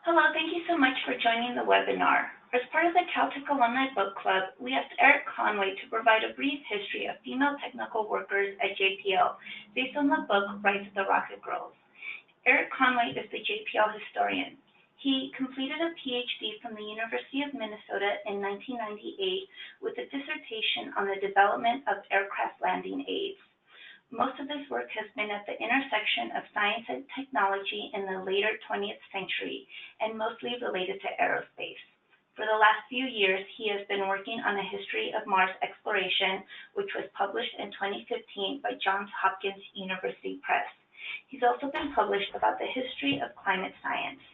Hello, thank you so much for joining the webinar. As part of the Caltech Alumni Book Club, we asked Erik Conway to provide a brief history of female technical workers at JPL based on the book Rise of the Rocket Girls. Erik Conway is the JPL historian. He completed a PhD from the University of Minnesota in 1998 with a dissertation on the development of aircraft landing aids. Most of his work has been at the intersection of science and technology in the later 20th century, and mostly related to aerospace. For the last few years, he has been working on a history of Mars exploration, which was published in 2015 by Johns Hopkins University Press. He's also been published about the history of climate science.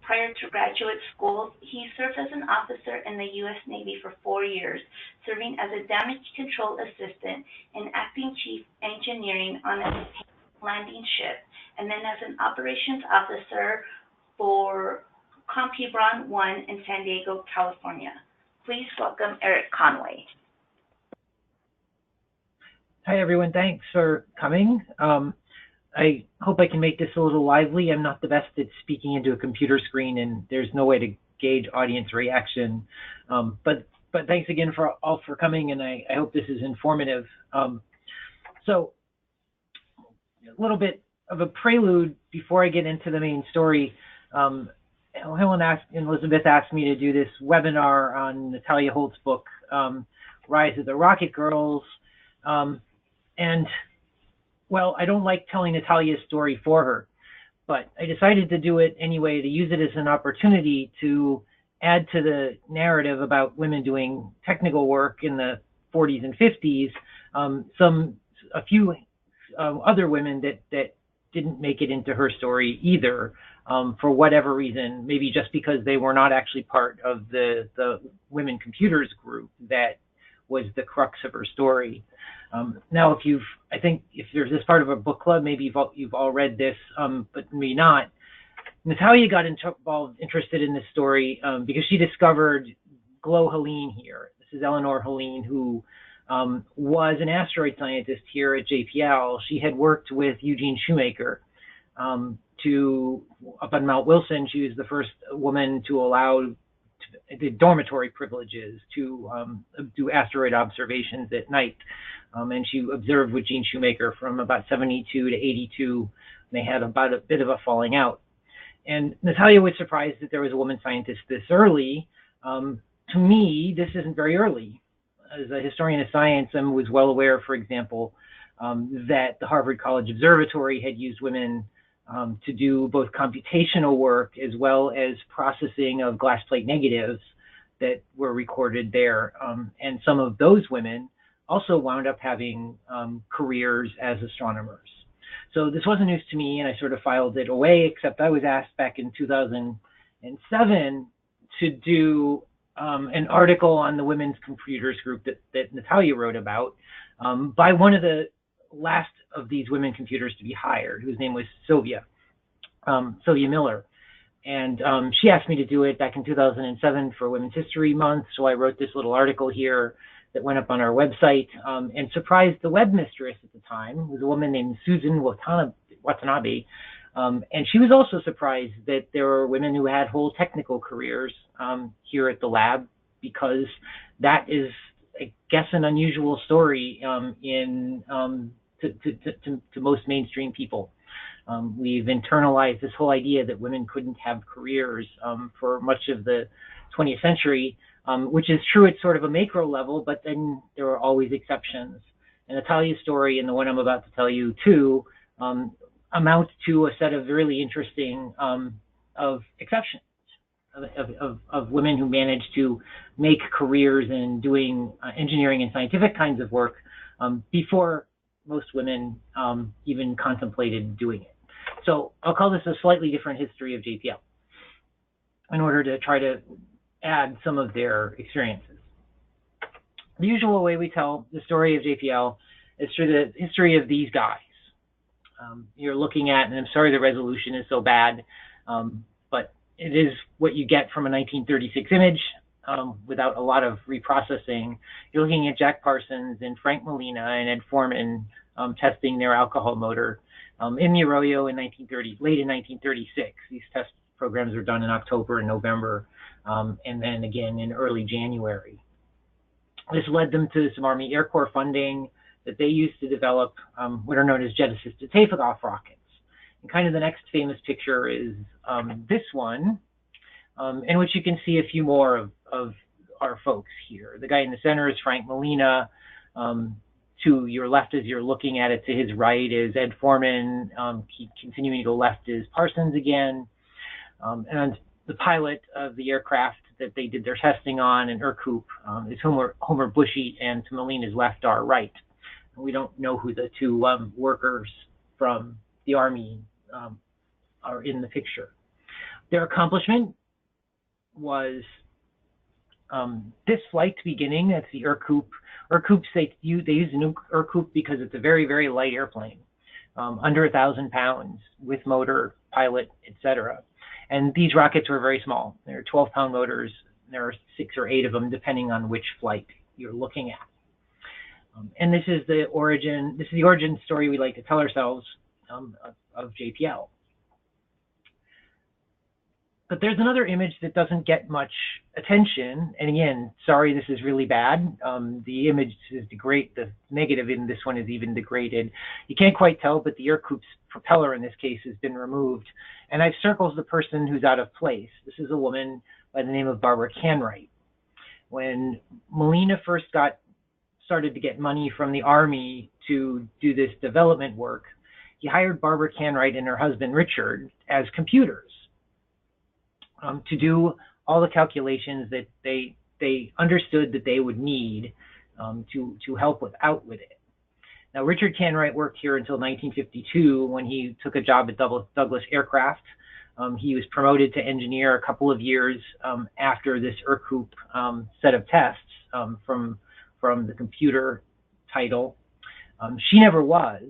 Prior to graduate school, he served as an officer in the U.S. Navy for 4 years, serving as a damage control assistant and acting chief engineering on a landing ship, and then as an operations officer for Coupe Brauns 1 in San Diego, California. Please welcome Erik Conway. Hi, everyone. Thanks for coming. I hope I can make this a little lively. I'm not the best at speaking into a computer screen, and there's no way to gauge audience reaction. But thanks again for coming, and I hope this is informative. So a little bit of a prelude before I get into the main story. Helen and Elizabeth asked me to do this webinar on Natalia Holt's book, Rise of the Rocket Girls, and well, I don't like telling Natalia's story for her, but I decided to do it anyway, to use it as an opportunity to add to the narrative about women doing technical work in the 40s and 50s, a few other women that didn't make it into her story either, for whatever reason, maybe just because they were not actually part of the women computers group that was the crux of her story. Now, I think if there's this part of a book club, maybe you've all read this, but maybe not. Natalia got interested in this story because she discovered Glo Helene here. This is Eleanor Helene, who was an asteroid scientist here at JPL. She had worked with Eugene Shoemaker up on Mount Wilson. She was the first woman to allow the dormitory privileges to do asteroid observations at night. And she observed with Gene Shoemaker from about 72 to 82. They had about a bit of a falling out. And Natalia was surprised that there was a woman scientist this early. To me, this isn't very early. As a historian of science, I was well aware, for example, that the Harvard College Observatory had used women to do both computational work as well as processing of glass plate negatives that were recorded there. And some of those women also wound up having careers as astronomers. So this wasn't news to me, and I sort of filed it away, except I was asked back in 2007 to do an article on the women's computers group that Natalia wrote about by one of the last of these women computers to be hired, whose name was Sylvia Miller. And she asked me to do it back in 2007 for Women's History Month. So I wrote this little article here that went up on our website and surprised the webmistress at the time, who was a woman named Susan Watanabe. And she was also surprised that there were women who had whole technical careers here at the lab, because that is, I guess, an unusual story to most mainstream people. We've internalized this whole idea that women couldn't have careers for much of the 20th century, which is true at sort of a macro level, but then there are always exceptions. And Natalia's story, and the one I'm about to tell you too, amount to a set of really interesting of exceptions, of women who managed to make careers in doing engineering and scientific kinds of work before most women even contemplated doing it. So I'll call this a slightly different history of JPL in order to try to add some of their experiences. The usual way we tell the story of JPL is through the history of these guys. You're looking at, and I'm sorry the resolution is so bad, but it is what you get from a 1936 image without a lot of reprocessing. You're looking at Jack Parsons and Frank Molina and Ed Foreman testing their alcohol motor in the Arroyo in late in 1936. These tests programs were done in October and November, and then again in early January. This led them to some Army Air Corps funding that they used to develop what are known as jet-assisted takeoff rockets. And kind of the next famous picture is this one, in which you can see a few more of our folks here. The guy in the center is Frank Molina. To your left as you're looking at it, to his right is Ed Foreman. Continuing to go left is Parsons again. And the pilot of the aircraft that they did their testing on in Coupe is Homer Bushy, and to Molina's left, our right. We don't know who the two workers from the Army are in the picture. Their accomplishment was this flight beginning. That's the Coupe. Coupes, they use an Coupe because it's a very, very light airplane, under 1,000 pounds, with motor, pilot, etc. And these rockets were very small. They're 12-pound motors. There are 6 or 8 of them, depending on which flight you're looking at. And this is the origin. This is the origin story we like to tell ourselves of JPL. But there's another image that doesn't get much attention. And again, sorry, this is really bad. The image is degraded. The negative in this one is even degraded. You can't quite tell, but the Coupe's propeller in this case has been removed. And I've circled the person who's out of place. This is a woman by the name of Barbara Canwright. When Molina first started to get money from the Army to do this development work, he hired Barbara Canwright and her husband Richard as computers to do all the calculations that they understood that they would need to help out with it. Now, Richard Canwright worked here until 1952 when he took a job at Douglas Aircraft. He was promoted to engineer a couple of years after this Coupe set of tests from the computer title. She never was.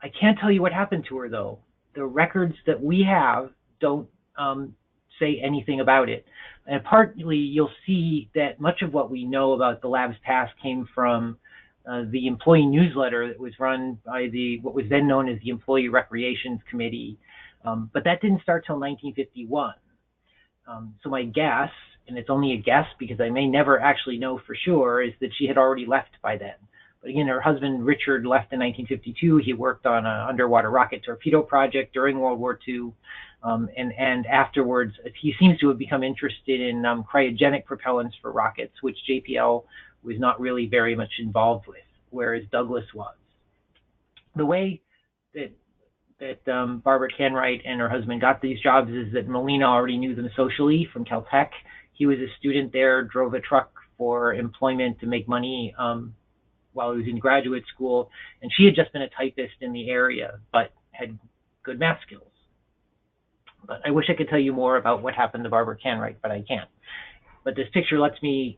I can't tell you what happened to her, though. The records that we have don't say anything about it. And partly you'll see that much of what we know about the lab's past came from the employee newsletter that was run by what was then known as the Employee Recreations Committee. But that didn't start till 1951. So my guess, and it's only a guess because I may never actually know for sure, is that she had already left by then. But again, her husband Richard left in 1952. He worked on an underwater rocket torpedo project during World War II. And afterwards, he seems to have become interested in cryogenic propellants for rockets, which JPL was not really very much involved with, whereas Douglas was. The way that Barbara Canwright and her husband got these jobs is that Molina already knew them socially from Caltech. He was a student there, drove a truck for employment to make money while he was in graduate school, and she had just been a typist in the area, but had good math skills. But I wish I could tell you more about what happened to Barbara Canwright, but I can't. But this picture lets me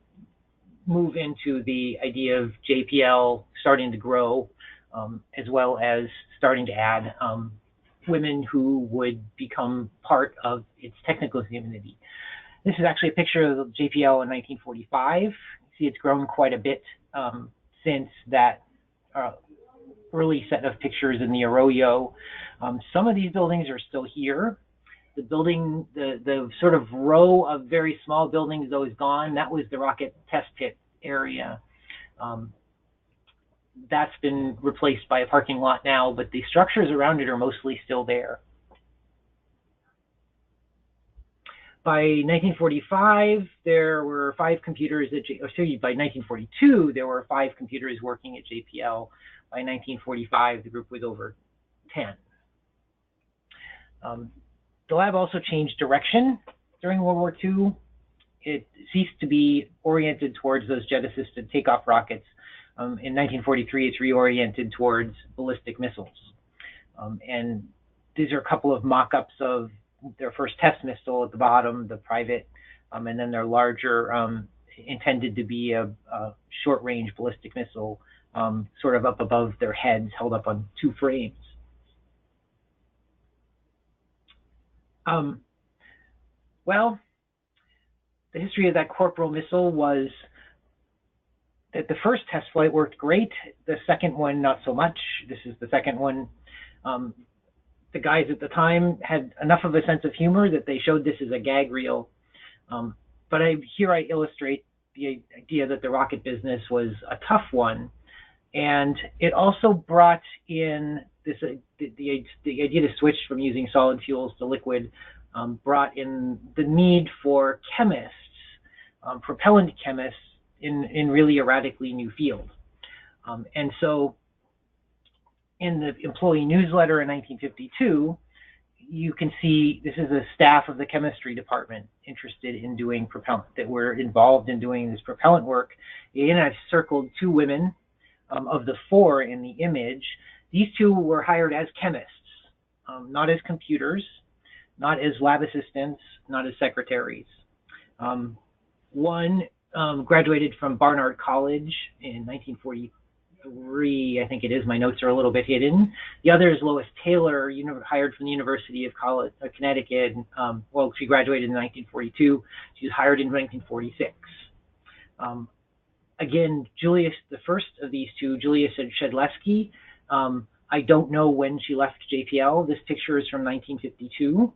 move into the idea of JPL starting to grow, as well as starting to add women who would become part of its technical community. This is actually a picture of JPL in 1945. You see it's grown quite a bit since that early set of pictures in the Arroyo. Some of these buildings are still here. The building, the sort of row of very small buildings, though, is gone. That was the rocket test pit area. That's been replaced by a parking lot now, but the structures around it are mostly still there. By 1945, there were 5 computers at by 1942, there were 5 computers working at JPL. By 1945, the group was over 10. The lab also changed direction during World War II. It ceased to be oriented towards those jet-assisted takeoff rockets. In 1943, it's reoriented towards ballistic missiles. And these are a couple of mock-ups of their first test missile at the bottom, the private, and then their larger, intended to be a short-range ballistic missile, sort of up above their heads, held up on 2 frames. Well, the history of that Corporal missile was that the first test flight worked great. The second one, not so much. This is the second one. the guys at the time had enough of a sense of humor that they showed this as a gag reel. But here I illustrate the idea that the rocket business was a tough one. And it also brought in this, the idea to switch from using solid fuels to liquid, brought in the need for chemists, propellant chemists, in really a radically new field. And so in the employee newsletter in 1952, you can see this is a staff of the chemistry department interested in doing propellant, that were involved in doing this propellant work. And I've circled 2 women of the 4 in the image. These 2 were hired as chemists, not as computers, not as lab assistants, not as secretaries. One graduated from Barnard College in 1943, I think it is. My notes are a little bit hidden. The other is Lois Taylor, hired from the University of Connecticut. Well, she graduated in 1942. She was hired in 1946. Again, Julius, the first of these 2, Julius Shedlewski, I don't know when she left JPL. This picture is from 1952.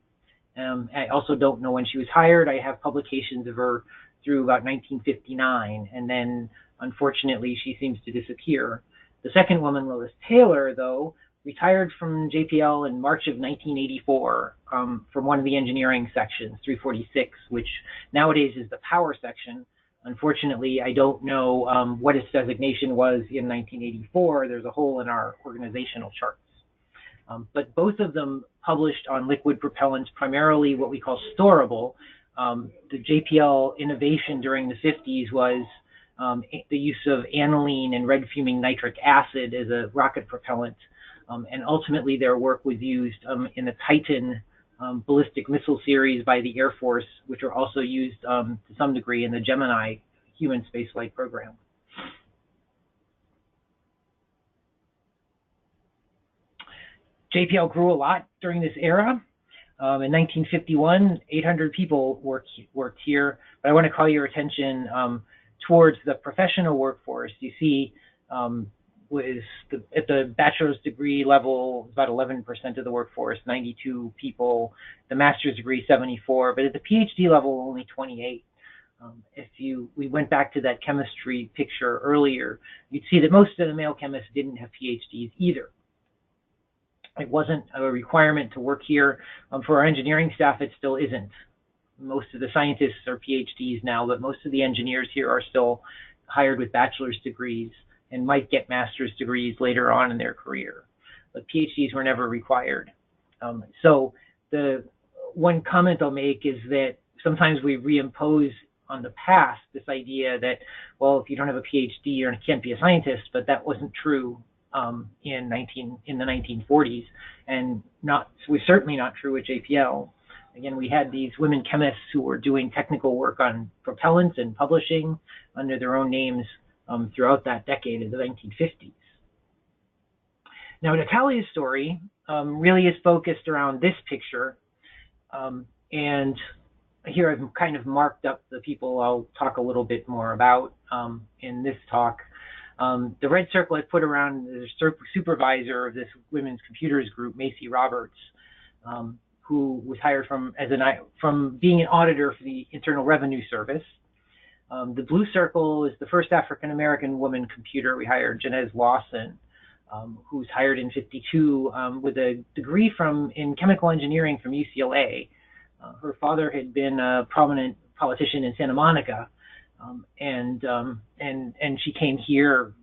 I also don't know when she was hired. I have publications of her through about 1959, and then unfortunately she seems to disappear. The second woman, Lois Taylor, though, retired from JPL in March of 1984 from one of the engineering sections, 346, which nowadays is the power section. Unfortunately, I don't know what its designation was in 1984. There's a hole in our organizational charts. But both of them published on liquid propellants, primarily what we call storable. The JPL innovation during the 50s was the use of aniline and red fuming nitric acid as a rocket propellant. And ultimately their work was used in the Titan ballistic missile series by the Air Force, which are also used to some degree in the Gemini human spaceflight program. JPL grew a lot during this era. In 1951, 800 people worked here, but I want to call your attention towards the professional workforce. You see, at the bachelor's degree level, about 11% of the workforce, 92 people. The master's degree, 74, but at the PhD level, only 28. We went back to that chemistry picture earlier, you'd see that most of the male chemists didn't have PhDs either. It wasn't a requirement to work here. For our engineering staff, it still isn't. Most of the scientists are PhDs now, but most of the engineers here are still hired with bachelor's degrees and might get master's degrees later on in their career. But PhDs were never required. So the one comment I'll make is that sometimes we reimpose on the past this idea that, well, if you don't have a PhD, you can't be a scientist, but that wasn't true in the 1940s, and was certainly not true at JPL. Again, we had these women chemists who were doing technical work on propellants and publishing under their own names throughout that decade of the 1950s. Now, Natalia's story really is focused around this picture, and here I've kind of marked up the people I'll talk a little bit more about in this talk. The red circle I put around the supervisor of this women's computers group, Macy Roberts, who was hired from being an auditor for the Internal Revenue Service. The blue circle is the first African-American woman computer. We hired Janez Lawson, who was hired in '52 with a degree in chemical engineering from UCLA. Her father had been a prominent politician in Santa Monica, and she came here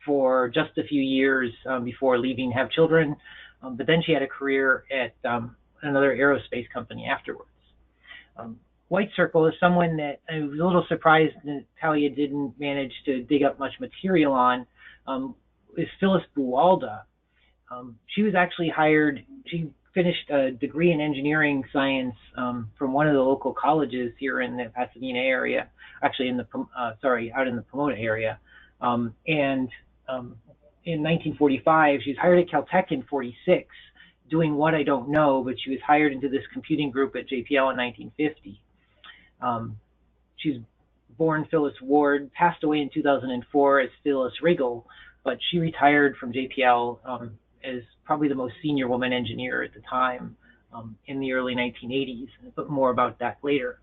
for just a few years before leaving, have children, but then she had a career at another aerospace company afterwards. White circle is someone that I was a little surprised Natalia didn't manage to dig up much material on, is Phyllis Buwalda. She was actually hired, she finished a degree in engineering science from one of the local colleges here in the Pasadena area, actually out in the Pomona area. In 1945, she was hired at Caltech in '46, doing what I don't know, but she was hired into this computing group at JPL in 1950. She's born Phyllis Ward, passed away in 2004 as Phyllis Riggle, but she retired from JPL as probably the most senior woman engineer at the time in the early 1980s, but more about that later.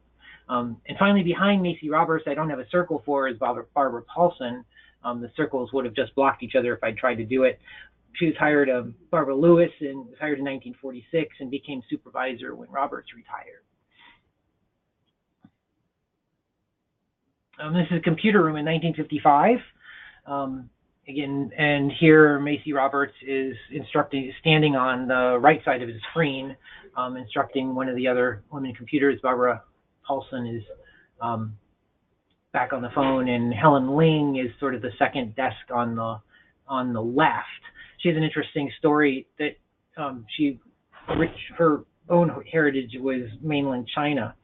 And finally, behind Macy Roberts, I don't have a circle for, is Barbara Paulson. The circles would have just blocked each other if I tried to do it. She was hired, Barbara Lewis, and was hired in 1946 and became supervisor when Roberts retired. This is a computer room in 1955. Again, and here Macy Roberts is standing on the right side of the screen, instructing one of the other women computers. Barbara Paulson is back on the phone, and Helen Ling is sort of the second desk on the left. She has an interesting story that her own heritage was mainland China.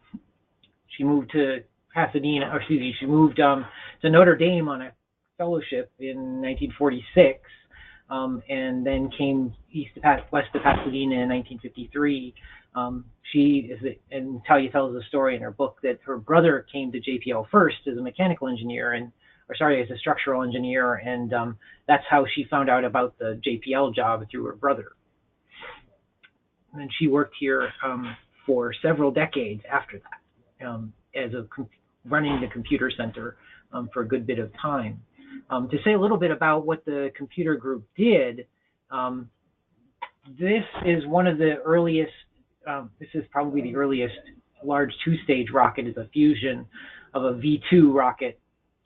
She moved to Pasadena, or excuse me, she moved to Notre Dame on a fellowship in 1946, and then came west to Pasadena in 1953. She is, and Talia tells the story in her book that her brother came to JPL first as a mechanical engineer, as a structural engineer, and that's how she found out about the JPL job, through her brother. And she worked here for several decades after that, running the computer center for a good bit of time. To say a little bit about what the computer group did, this is one of the earliest, this is probably the earliest large two-stage rocket, is a fusion of a V2 rocket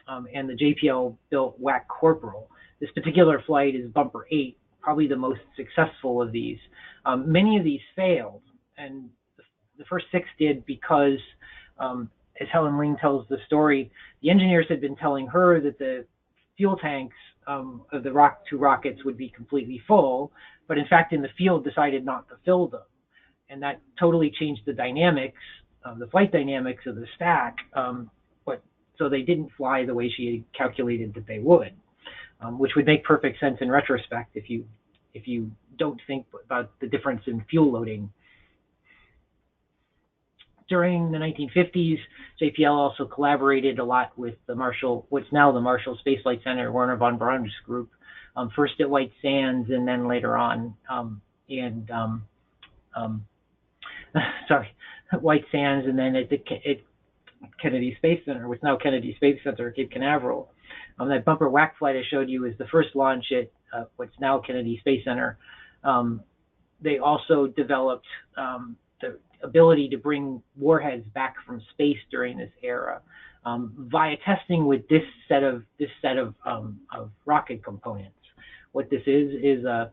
and the JPL built WAC Corporal. This particular flight is Bumper 8, probably the most successful of these. Many of these failed, and the first 6 did because, as Helen Ling tells the story, the engineers had been telling her that the fuel tanks of the two rockets would be completely full, but in fact in the field decided not to fill them. And that totally changed the dynamics, the flight dynamics of the stack, so they didn't fly the way she had calculated that they would, which would make perfect sense in retrospect if you don't think about the difference in fuel loading. During the 1950s, JPL also collaborated a lot with what's now the Marshall Space Flight Center, Werner von Brauns Group, first at White Sands and then later on White Sands, and then at Kennedy Space Center, what's now Kennedy Space Center, Cape Canaveral. That bumper whack flight I showed you is the first launch at what's now Kennedy Space Center. They also developed the ability to bring warheads back from space during this era via testing with this set of rocket components. What this is a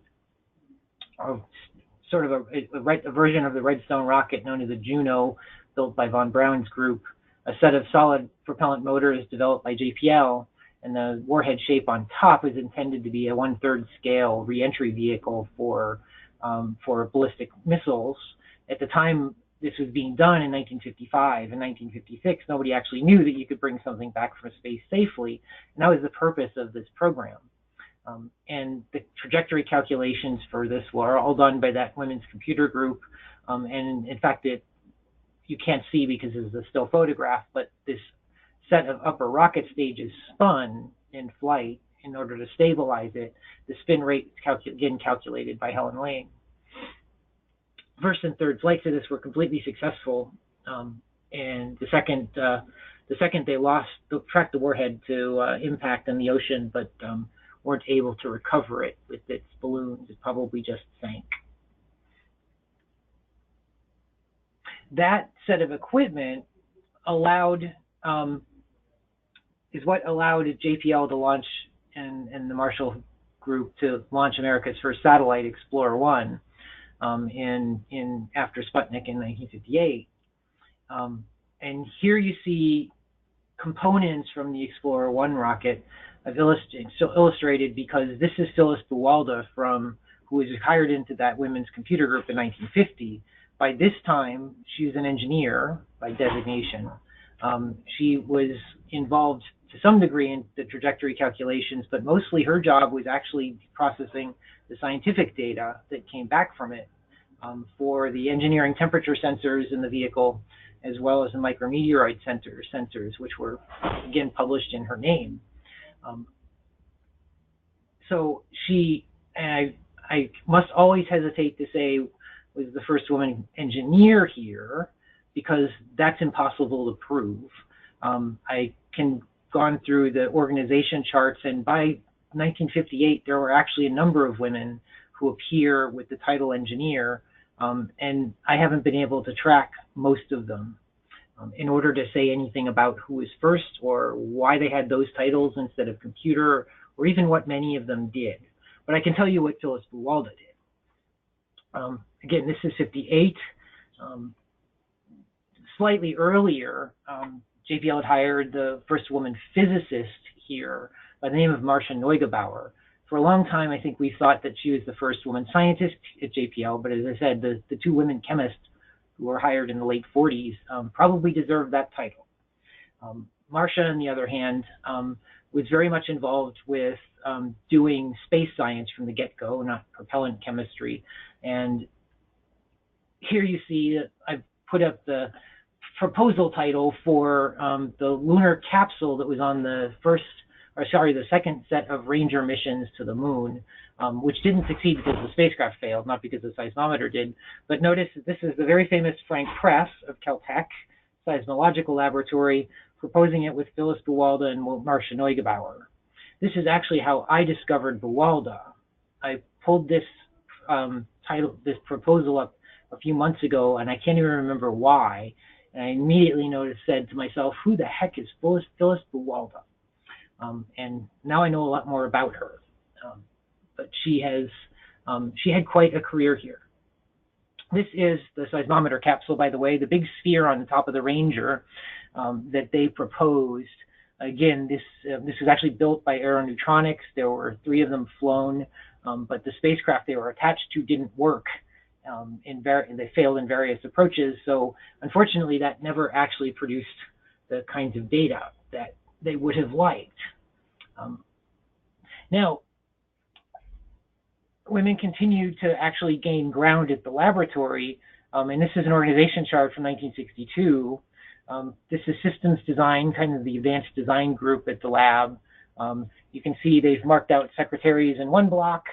sort of a version of the Redstone rocket known as a Juno, built by von Brauns Group, a set of solid propellant motors developed by JPL, and the warhead shape on top is intended to be a 1/3 scale reentry vehicle for ballistic missiles. At the time this was being done in 1955 and 1956, nobody actually knew that you could bring something back from space safely, and that was the purpose of this program. And the trajectory calculations for this were all done by that women's computer group, and in fact you can't see because this is a still photograph, but this set of upper rocket stages spun in flight in order to stabilize it. The spin rate is again calculated by Helen Ling. First and third flights of this were completely successful, and the second they tracked the warhead to impact in the ocean, but weren't able to recover it with its balloons. It probably just sank. That set of equipment is what allowed JPL to launch, and the Marshall Group to launch America's first satellite, Explorer 1, after Sputnik in 1958. And here you see components from the Explorer 1 rocket illustrated because this is Phyllis Buwalda, who was hired into that women's computer group in 1950. By this time, she was an engineer by designation. She was involved to some degree in the trajectory calculations, but mostly her job was actually processing the scientific data that came back from it for the engineering temperature sensors in the vehicle, as well as the micrometeorite sensors, which were, again, published in her name. So I I must always hesitate to say was the first woman engineer here, because that's impossible to prove. I can gone through the organization charts, and by 1958, there were actually a number of women who appear with the title engineer, and I haven't been able to track most of them. In order to say anything about who was first or why they had those titles instead of computer, or even what many of them did. But I can tell you what Phyllis Buwalda did. Again, this is 58. Slightly earlier, JPL had hired the first woman physicist here by the name of Marcia Neugebauer. For a long time, I think we thought that she was the first woman scientist at JPL, but as I said, the two women chemists who were hired in the late 40s probably deserved that title. Marcia, on the other hand, was very much involved with doing space science from the get-go, not propellant chemistry. And here you see that I've put up the proposal title for the lunar capsule that was on the second set of Ranger missions to the moon, which didn't succeed because the spacecraft failed, not because the seismometer did. But notice that this is the very famous Frank Press of Caltech Seismological Laboratory, proposing it with Phyllis Buwalda and Marcia Neugebauer. This is actually how I discovered Buwalda. I pulled this proposal up a few months ago, and I can't even remember why. And I immediately said to myself, who the heck is Phyllis Buwalda? And now I know a lot more about her. But she had quite a career here. This is the seismometer capsule, by the way, the big sphere on the top of the Ranger that they proposed. Again, this was actually built by Aeronutronics. There were 3 of them flown, but the spacecraft they were attached to didn't work. They failed in various approaches. So unfortunately, that never actually produced the kinds of data that they would have liked. Now, women continued to actually gain ground at the laboratory, and this is an organization chart from 1962. This is systems design, kind of the advanced design group at the lab. You can see they've marked out secretaries in one block.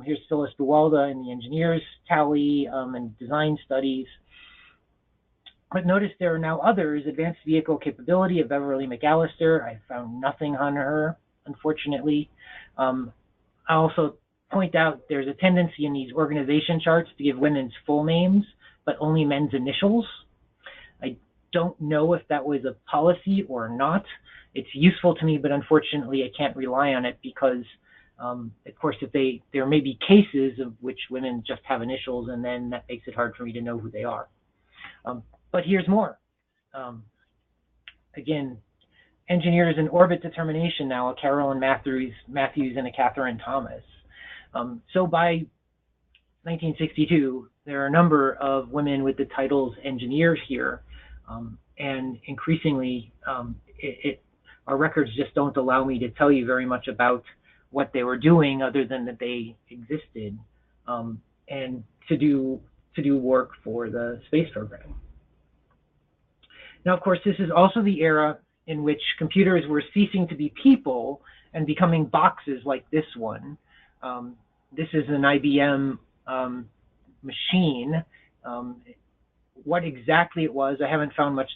Here's Phyllis Buwalda in the engineers tally and design studies. But notice there are now others. Advanced vehicle capability of Beverly McAllister. I found nothing on her, unfortunately. I also point out there's a tendency in these organization charts to give women's full names, but only men's initials. I don't know if that was a policy or not. It's useful to me, but unfortunately I can't rely on it because, of course, there may be cases of which women just have initials, and then that makes it hard for me to know who they are. But here's more. Again, engineers in orbit determination now, a Carolyn Matthews and a Catherine Thomas. So by 1962, there are a number of women with the titles engineers here, and increasingly, our records just don't allow me to tell you very much about what they were doing other than that they existed, and to do work for the space program. Now, of course, this is also the era in which computers were ceasing to be people and becoming boxes like this one. This is an IBM machine. What exactly it was, I haven't found much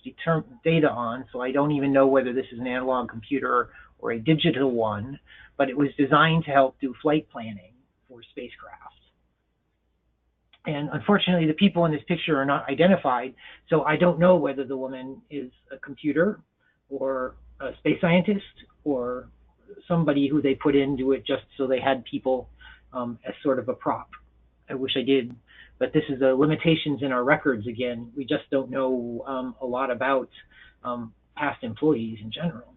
data on, so I don't even know whether this is an analog computer or a digital one, but it was designed to help do flight planning for spacecraft. And unfortunately, the people in this picture are not identified, so I don't know whether the woman is a computer or a space scientist or somebody who they put in do it just so they had people as sort of a prop. I wish I did, but this is the limitations in our records again. We just don't know a lot about past employees in general.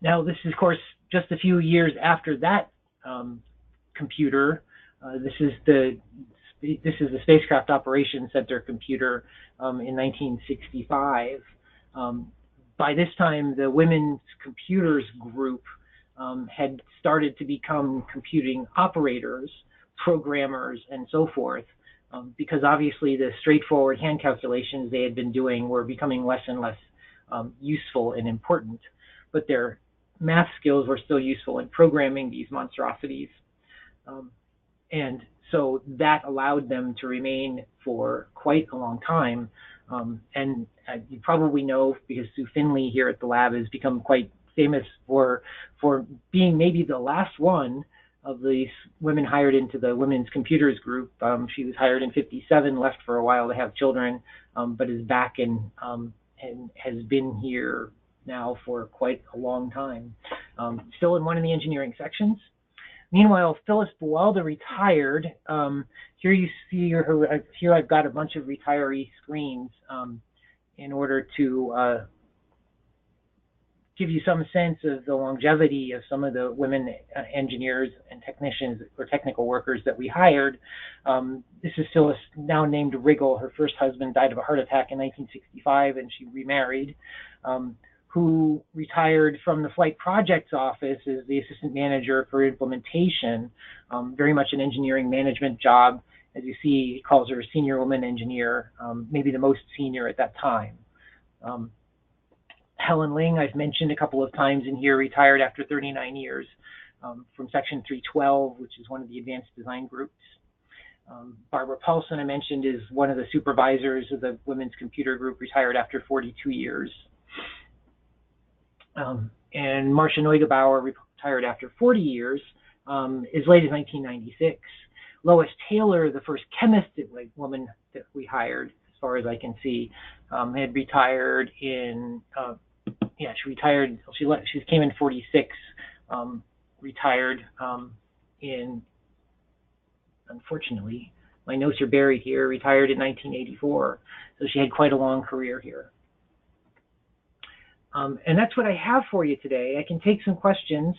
Now, this is, of course, just a few years after that computer. This is the Spacecraft Operations Center computer in 1965. By this time, the Women's Computers Group had started to become computing operators, programmers, and so forth, because obviously the straightforward hand calculations they had been doing were becoming less and less useful and important. But their math skills were still useful in programming these monstrosities. And so that allowed them to remain for quite a long time. And you probably know, because Sue Finley here at the lab has become quite famous for being maybe the last one of these women hired into the Women's Computers Group. She was hired in '57, left for a while to have children, but is back and has been here now for quite a long time. Still in one of the engineering sections. Meanwhile, Phyllis Walda retired. Here you see her. Here I've got a bunch of retiree screens in order to give you some sense of the longevity of some of the women engineers and technicians or technical workers that we hired. This is Phyllis, now named Riggle. Her first husband died of a heart attack in 1965, and she remarried. Who retired from the Flight Projects Office as the assistant manager for implementation, very much an engineering management job. As you see, he calls her a senior woman engineer, maybe the most senior at that time. Helen Ling, I've mentioned a couple of times in here, retired after 39 years from Section 312, which is one of the advanced design groups. Barbara Paulson, I mentioned, is one of the supervisors of the Women's Computer Group, retired after 42 years. And Marcia Neugebauer retired after 40 years, as late as 1996. Lois Taylor, the first chemist woman that we hired, as far as I can see, had retired in, she retired, she came in 46, retired in, unfortunately, my notes are buried here, retired in 1984. So she had quite a long career here. And that's what I have for you today. I can take some questions.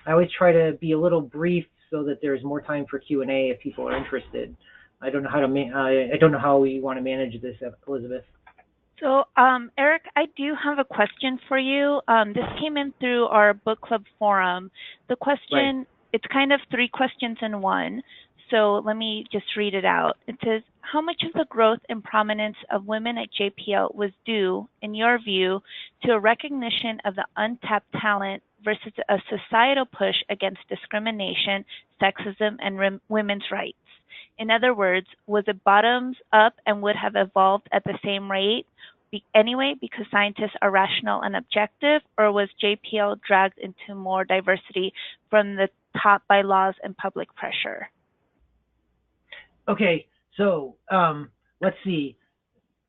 I always try to be a little brief so that there's more time for Q&A if people are interested. I don't know how to I don't know how we want to manage this, Elizabeth. So, Erik, I do have a question for you. This came in through our book club forum. The question, right. It's kind of 3 questions in one. So let me just read it out. It says, how much of the growth and prominence of women at JPL was due, in your view, to a recognition of the untapped talent versus a societal push against discrimination, sexism, and women's rights? In other words, was it bottoms up and would have evolved at the same rate anyway because scientists are rational and objective, or was JPL dragged into more diversity from the top by laws and public pressure? Okay, so let's see.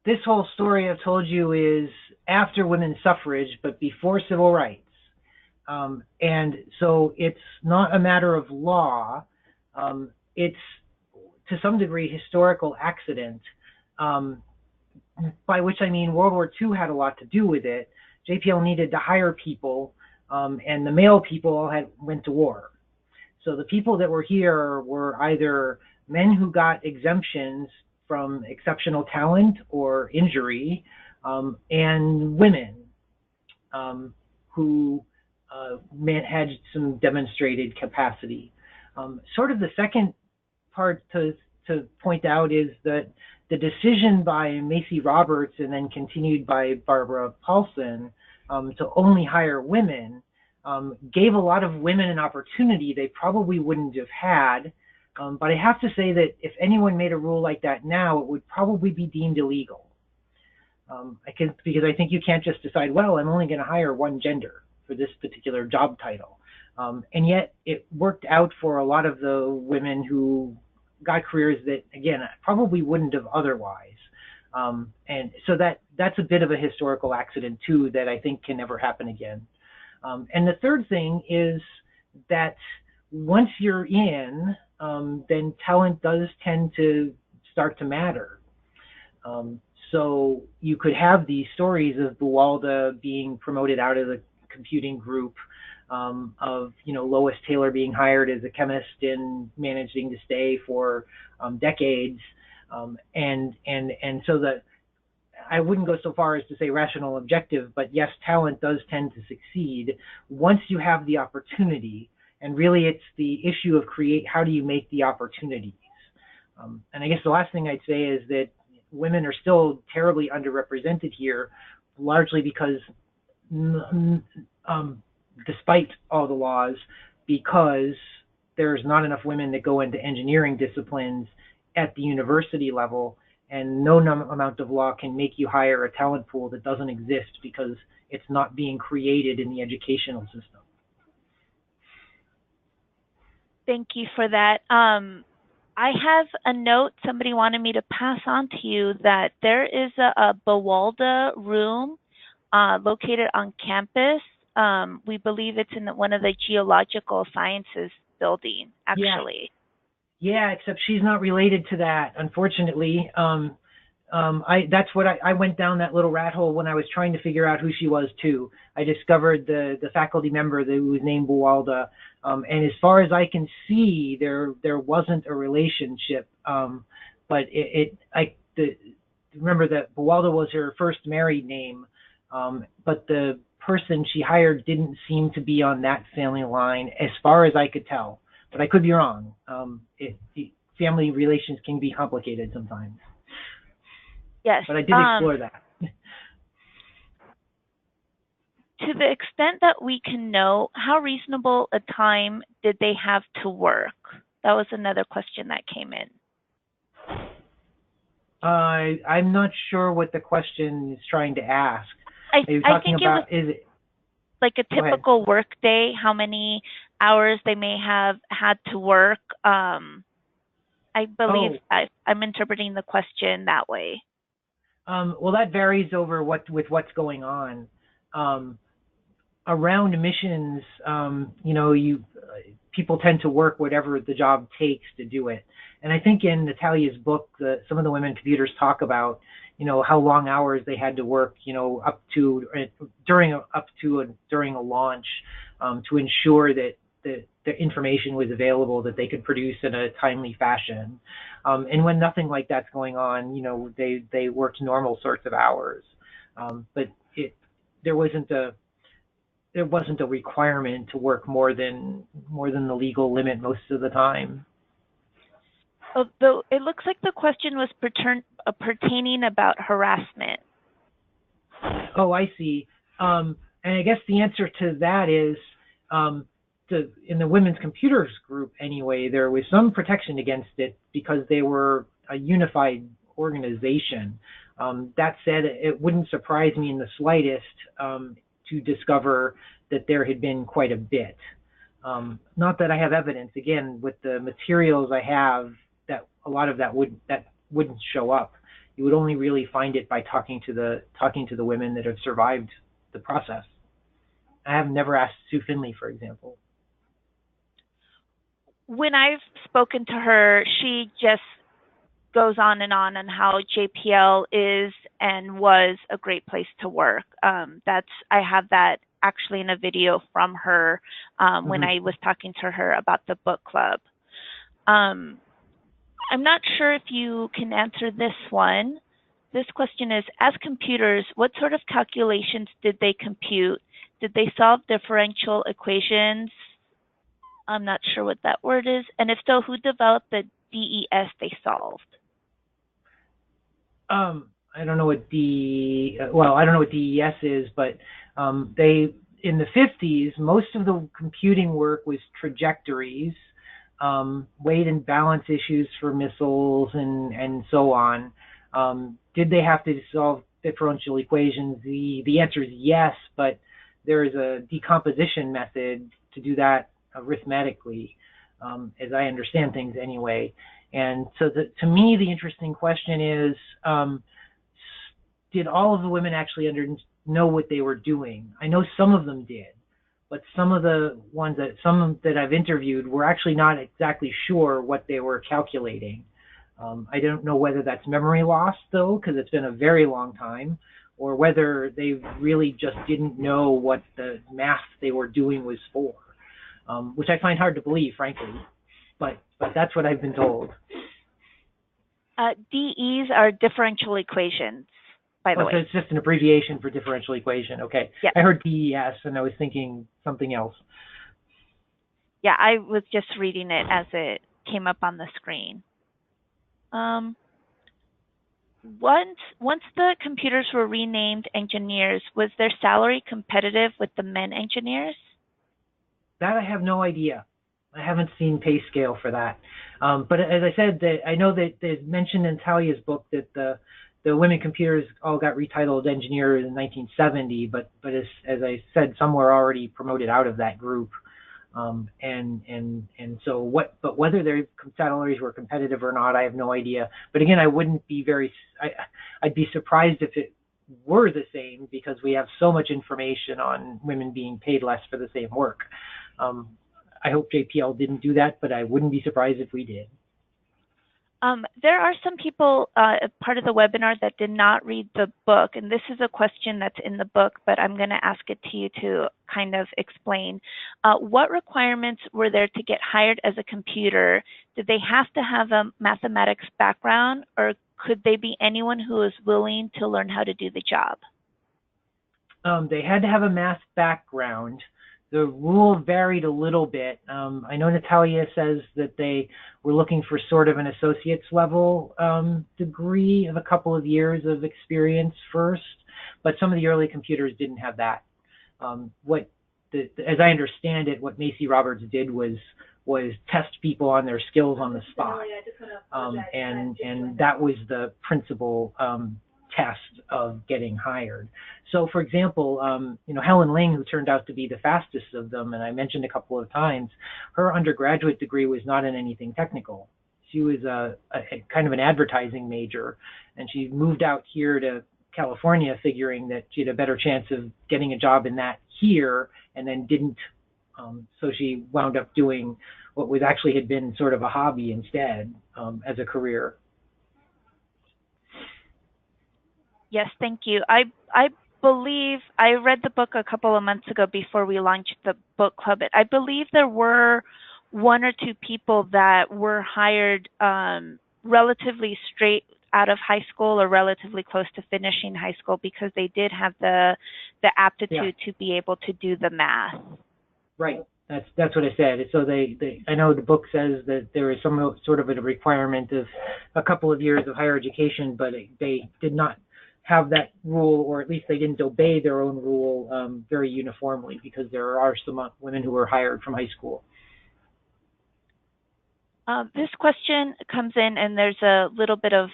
This whole story I've told you is after women's suffrage, but before civil rights. And so it's not a matter of law. It's, to some degree, historical accident, by which I mean World War II had a lot to do with it. JPL needed to hire people, and the male people went to war. So the people that were here were either men who got exemptions from exceptional talent or injury, and women who had some demonstrated capacity. Sort of the second part to point out is that the decision by Macy Roberts and then continued by Barbara Paulson to only hire women gave a lot of women an opportunity they probably wouldn't have had. But I have to say that if anyone made a rule like that now, it would probably be deemed illegal. Because I think you can't just decide, well, I'm only going to hire one gender for this particular job title. And yet it worked out for a lot of the women who got careers that, again, probably wouldn't have otherwise. And so that's a bit of a historical accident, too, that I think can never happen again. And the third thing is that once you're in, then talent does tend to start to matter. So you could have these stories of Walda being promoted out of the computing group, of Lois Taylor being hired as a chemist and managing to stay for decades, and so that I wouldn't go so far as to say rational objective, but yes, talent does tend to succeed once you have the opportunity. And really, it's the issue of how do you make the opportunities? And I guess the last thing I'd say is that women are still terribly underrepresented here, largely because despite all the laws, because there's not enough women that go into engineering disciplines at the university level, and no amount of law can make you hire a talent pool that doesn't exist because it's not being created in the educational system. Thank you for that. I have a note somebody wanted me to pass on to you that there is a Walda Room located on campus. We believe it's in one of the geological sciences building, actually. Yeah, except she's not related to that, unfortunately. That's what I went down that little rat hole when I was trying to figure out who she was too. I discovered the faculty member that was named Walda, and as far as I can see, there wasn't a relationship. But remember that Walda was her first married name, but the person she hired didn't seem to be on that family line, as far as I could tell. But I could be wrong. Family relations can be complicated sometimes. Yes. But I did explore that. To the extent that we can know, how reasonable a time did they have to work? That was another question that came in. I'm not sure what the question is trying to ask. I think it was like a typical work day, how many hours they may have had to work. I believe I'm interpreting the question that way. Well, that varies over with what's going on. Around missions, people tend to work whatever the job takes to do it. And I think in Natalia's book, some of the women computers talk about, how long hours they had to work, during a launch, to ensure that the information was available that they could produce in a timely fashion. And when nothing like that's going on, they worked normal sorts of hours. But there wasn't a requirement to work more than the legal limit most of the time. Although it looks like the question was pertaining about harassment. Oh, I see. And I guess the answer to that is, in the women's computers group anyway, there was some protection against it because they were a unified organization. That said, it wouldn't surprise me in the slightest to discover that there had been quite a bit. Not that I have evidence. Again, with the materials I have, that a lot of that wouldn't show up. You would only really find it by talking to the women that have survived the process. I have never asked Sue Finley, for example. When I've spoken to her, she just goes on how JPL is and was a great place to work. I have that actually in a video from her when I was talking to her about the book club. I'm not sure if you can answer this one. This question is, as computers, what sort of calculations did they compute? Did they solve differential equations? I'm not sure what that word is. And if so, who developed the DES they solved? I don't know what I don't know what DES is, but in the 50s, most of the computing work was trajectories, weight and balance issues for missiles and so on. Did they have to solve differential equations? The answer is yes, but there is a decomposition method to do that arithmetically, as I understand things anyway. And so to me, the interesting question is, did all of the women actually know what they were doing? I know some of them did, but some that I've interviewed were actually not exactly sure what they were calculating. I don't know whether that's memory loss, though, because it's been a very long time, or whether they really just didn't know what the math they were doing was for, which I find hard to believe, frankly. But that's what I've been told. DEs are differential equations, by the way. So it's just an abbreviation for differential equation. Okay. Yep. I heard DES, and I was thinking something else. Yeah, I was just reading it as it came up on the screen. Once the computers were renamed engineers, was their salary competitive with the men engineers? That I have no idea. I haven't seen pay scale for that. But as I said, I know that there's mentioned in Talia's book that the women computers all got retitled engineers in 1970, but as I said, some were already promoted out of that group. And so but whether their salaries were competitive or not, I have no idea. But again, I'd be surprised if it were the same, because we have so much information on women being paid less for the same work. I hope JPL didn't do that, but I wouldn't be surprised if we did. There are some people, part of the webinar, that did not read the book, and this is a question that's in the book, but I'm going to ask it to you to kind of explain. What requirements were there to get hired as a computer? Did they have to have a mathematics background, or could they be anyone who was willing to learn how to do the job? They had to have a math background. The rule varied a little bit. I know Natalia says that they were looking for sort of an associate's level degree of a couple of years of experience first, but some of the early computers didn't have that. As I understand it, what Macy Roberts did was test people on their skills on the spot, and that was the principal test of getting hired. So, for example, Helen Ling, who turned out to be the fastest of them, and I mentioned a couple of times, her undergraduate degree was not in anything technical. She was a kind of an advertising major, and she moved out here to California figuring that she had a better chance of getting a job in that here, and then didn't. So she wound up doing what was actually had been sort of a hobby instead, as a career. Yes, thank you. I believe I read the book a couple of months ago before we launched the book club. I believe there were one or two people that were hired relatively straight out of high school or relatively close to finishing high school, because they did have the aptitude to be able to do the math. Right. That's what I said. So I know the book says that there is some sort of a requirement of a couple of years of higher education, but they did not have that rule, or at least they didn't obey their own rule very uniformly, because there are some women who were hired from high school. This question comes in, and there's a little bit of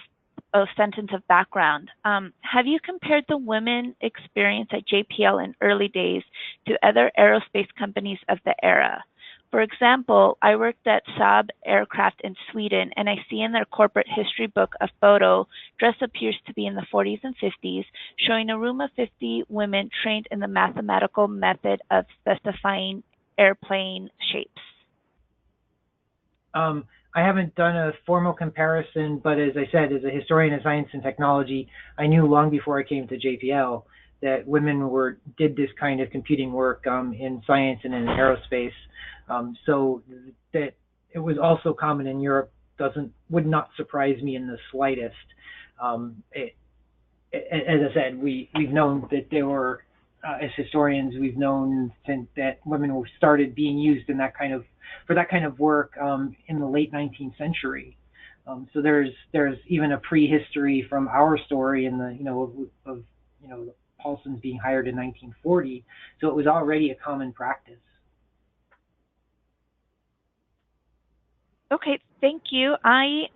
a sentence of background. Have you compared the women experience at JPL in early days to other aerospace companies of the era? For example, I worked at Saab Aircraft in Sweden, and I see in their corporate history book a photo, dress appears to be in the 40s and 50s, showing a room of 50 women trained in the mathematical method of specifying airplane shapes. I haven't done a formal comparison, but as I said, as a historian of science and technology, I knew long before I came to JPL that women did this kind of computing work in science and in aerospace. So that it was also common in Europe would not surprise me in the slightest. As I said, we've known that there were, as historians, we've known that women started being used for that kind of work in the late 19th century. So there's even a prehistory from our story in the Paulsons being hired in 1940. So it was already a common practice. Okay, thank you. I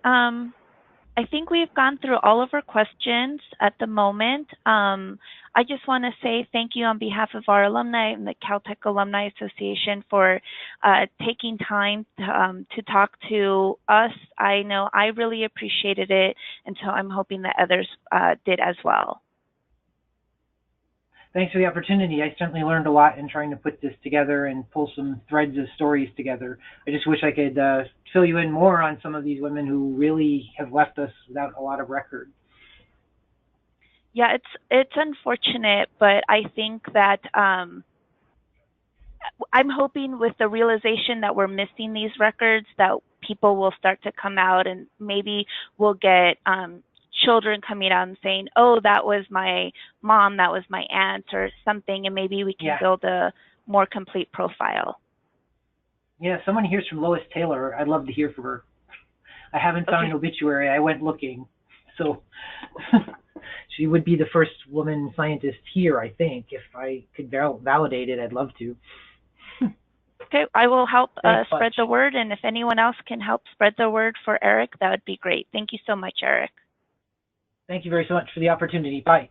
think we've gone through all of our questions at the moment. I just want to say thank you on behalf of our alumni and the Caltech Alumni Association for taking time to talk to us. I know I really appreciated it, and so I'm hoping that others did as well. Thanks for the opportunity. I certainly learned a lot in trying to put this together and pull some threads of stories together. I just wish I could fill you in more on some of these women who really have left us without a lot of record. Yeah, it's unfortunate, but I think that I'm hoping with the realization that we're missing these records that people will start to come out, and maybe we'll get children coming out and saying, oh, that was my mom, that was my aunt, or something, and maybe we can build a more complete profile. Yeah, someone hears from Lois Taylor. I'd love to hear from her. I haven't found an obituary. I went looking. So she would be the first woman scientist here, I think. If I could validate it, I'd love to. Okay, I will help Thanks spread much. the word, and if anyone else can help spread the word for Erik, that would be great. Thank you so much, Erik. Thank you very so much for the opportunity. Bye.